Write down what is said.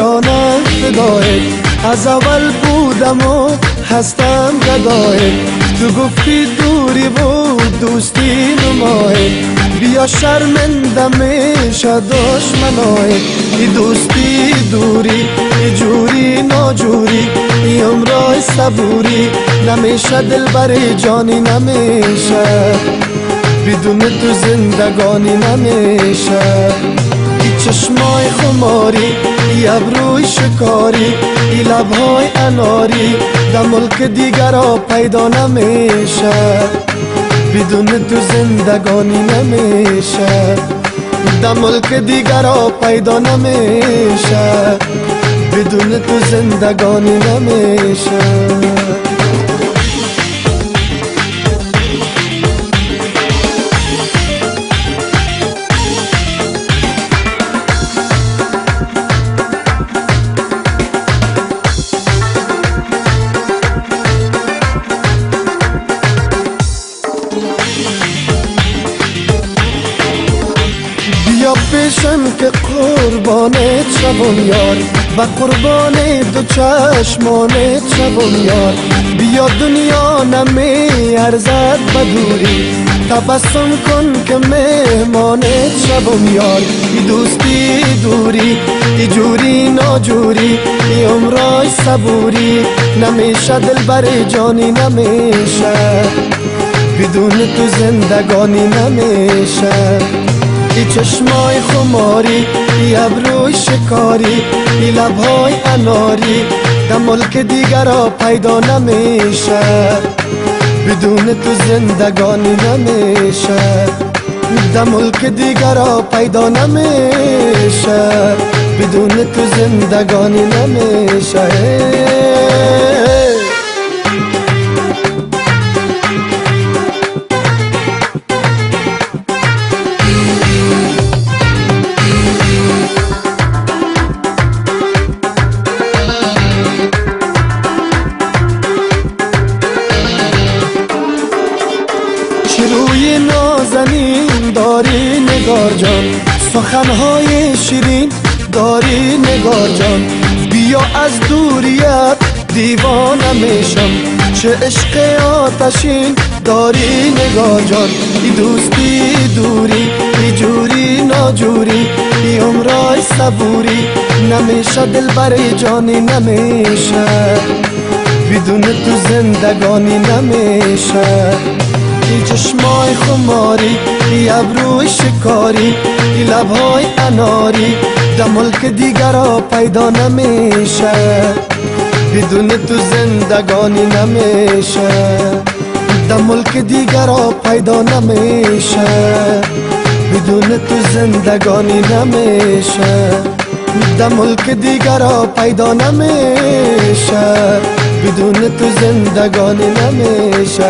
جانم فدایت، از اول بودم و هستم گدایت. تو گفتی دوری بود دوستی نمایت، بیا شرمنده میشه دشمنایت. ای دوستی دوری، ای جوری ناجوری، ای عمرای صبوری، نمیشه دل بر جانی نمیشه، بدون تو زندگانی نمیشه. ای چشمای خماری، ای ابروی شکاری، ای لبهای اناری، در ملک دیگرها پیدا نمیشه، بدون تو زندگانی نمیشه، در ملک دیگرها پیدا نمیشه، بدون تو زندگانی نمیشه. بیا پیشم که قربانت شوم یار، و قربان دو چشمانت شوم یار. بیا دنیا نمی ارزد بدوری، تبسم کن که مهمانت شوم یار. ای دوستی دوری، ای جوری ناجوری، ای عمرای صبوری، نمیشه دل بر جانی نمیشه، بدون تو زندگانی نمیشه. ای چشمای خماری، ای ابروی شکاری، ای لبهای اناری، در ملک دیگرها پیدا نمیشه، بدون تو زندگانی نمیشه، در ملک دیگرها پیدا نمیشه، بدون تو زندگانی نمیشه. روی نازنین داری نگار جان، سخنهای شیرین داری نگار جان. بیا از دوریت دیوانه میشم، چه عشق آتشین داری نگار جان. ای دوستی دوری، ای جوری ناجوری، ای عمرای صبوری، نمیشه دل بر جانی نمیشه، بدون تو زندگانی نمیشه. ای چشمای خماری، ای ابروی شکاری، ای لبهای اناری، در ملک دیگرها پیدا نمیشه، بدون تو زندگانی نمیشه، در ملک دیگرها پیدا نمیشه، بدون تو زندگانی نمیشه، در ملک دیگرها پیدا نمیشه، بدون تو زندگانی نمیشه.